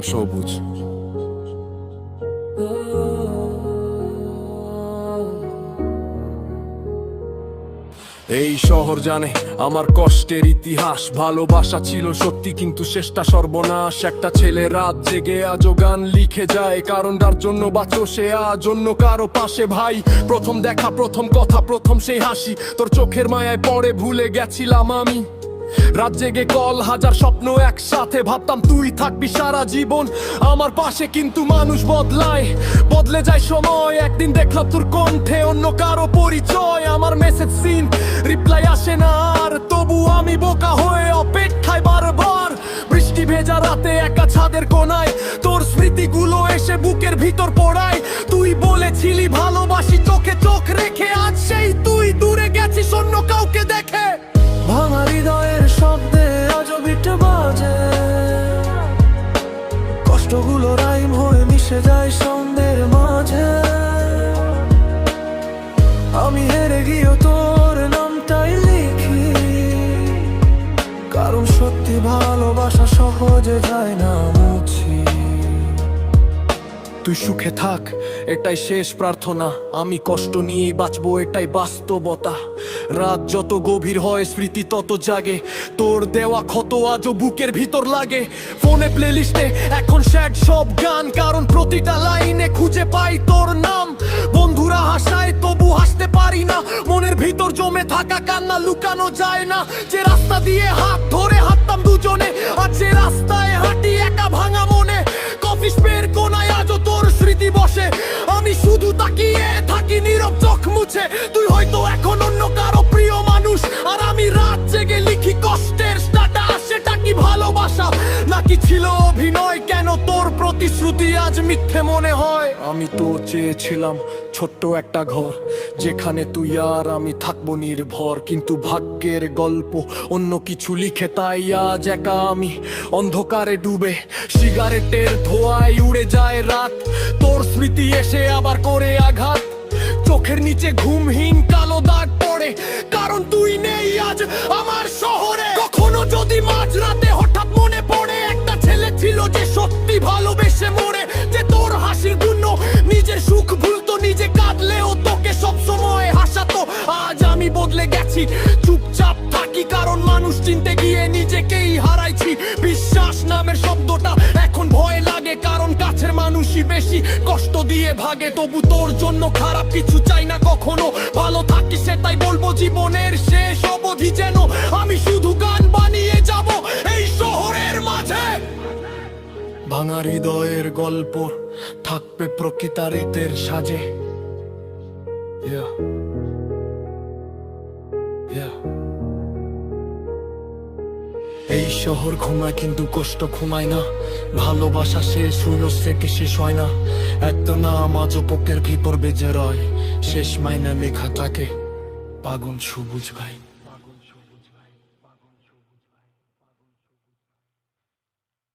সবুজ। এই শহর জানে আমার কষ্টের ইতিহাস, ভালোবাসা ছিল সত্যি কিন্তু শেষটা সর্বনাশ। একটা ছেলে রাত জেগে আজও গান লিখে যায়, কারণটার জন্য বাঁচো সে আজ অন্য কারো পাশে। ভাই প্রথম দেখা, প্রথম কথা, প্রথম সেই হাসি, তোর চোখের মায়ায় পড়ে ভুলে গেছিলাম আমি। রাত জেগে কল, হাজার স্বপ্ন একসাথে, ভাবতাম তুই থাকবি সারা জীবন আমার পাশে। কিন্তু মানুষ বদলায়, বদলে যায় সময়। একদিন দেখলাম তোর কণ্ঠে অন্য কারো পরিচয়। আমার মেসেজ সিন রিপ্লাই আসে না আর, তবু আমি বোকা হয়ে অপেক্ষায় বারবার। বৃষ্টি ভেজা রাতে একা ছাদের কোনায়, তোর স্মৃতিগুলো এসে বুকের ভিতর পড়ায়। তুই বলেছিলি ভালোবাসি চোখে চোখ রেখে, আজ সেই তুই দূরে গেছিস অন্য কাউকে দেখে। ভাঙা হৃদয়ের শব্দে আজও বিট বাজে, কষ্টগুলো রাইম হয়ে মিশে যায় সন্ধ্যের মাঝে। আমি হেরে গিয়েও তোর নামটাই লিখি, কারণ সত্যি ভালোবাসা সহজে যায় না মুছি। তুই সুখে থাক এটাই শেষ প্রার্থনা, আমি কষ্ট নিয়েই বাঁচবো এটাই বাস্তবতা। রাত যত গভীর হয় স্মৃতি তত জাগে, তোর দেওয়া ক্ষত আজও বুকের ভিতর লাগে। ফোনে প্লেলিস্টে এখন স্যাড সব গান, কারণ প্রতিটা লাইনে খুঁজে পাই তোর নাম। বন্ধুরা হাসায় তবু হাসতে পারি না, মনের ভিতর জমে থাকা কান্না লুকানো যায় না। যে রাস্তা দিয়ে হাত ধরে হাঁটতাম দুজনে, আর যে রাস্তায় হাঁটি একা ভাঙা মনে। কফি স্পের কোনায় আজও তোর স্মৃতি বসে, আমি শুধু তাকিয়ে থাকি নীরব চোখ মুছে। তুই হয়তো এখন অন্য কারো প্রিয় মানুষ, আর আমি রাত জেগে লিখি কষ্টের স্ট্যাটাস। সেটা কি ভালোবাসা নাকি ছিল অভিনয়? কেন তোর প্রতিশ্রুতি আজ মিথ্যে মনে হয়? আমি তো চেয়েছিলাম ছোট্ট একটা ঘর, যেখানে তুই আর আমি থাকবো নির্ভর। কিন্তু ভাগ্যের গল্প অন্য কিছু লিখে, তাই আজ একা আমি অন্ধকারে ডুবে। সিগারেটের ধোঁয়ায় উড়ে যায় রাত, তোর স্মৃতি এসে আবার করে আঘাত। চোখের নিচে ঘুমহীন কালো দাগ পড়ে, কারণ তুই নেই আজ আমার শহরে। কখনো যদি মাঝরাতে হঠাৎ মনে পড়ে একটা ছেলে ছিল যে সত্যি ভালোবেসে মরে, যে তোর হাসির জন্য নিজের সুখ ভুলতো, নিজে কাঁদলেও তোকে সবসময় হাসাতো। আজ আমি বদলে গেছি, চুপচাপ থাকি, কারণ মানুষ চিনতে গিয়ে নিজেকেই হারাইছি। বিশ্বাস নামের শব্দটা এখন ভয় লাগে, কারণ কাছের মানুষই বেশি কষ্ট দিয়ে ভাগে। তবু তোর জন্য খারাপ কিছু চাই না কখনো, ভালো থাকি সেটাই বলবো জীবনের শেষ অবধি। যেন আমি শুধু গান বানিয়ে যাব এই শহরের মাঝে। ভাঙা হৃদয়ের গল্প থাকবে প্রকৃতারিতের সাজে। এই শহর ঘুমায় কিন্তু কষ্ট ঘুমায় না, ভালোবাসা শেষ হলো সে কি শেষ হয় না। এত নাম আজও বুকের ভিতর বেজে রয়, শেষ মাইনা লেখা থাকে পাগল সবুজ ভাই।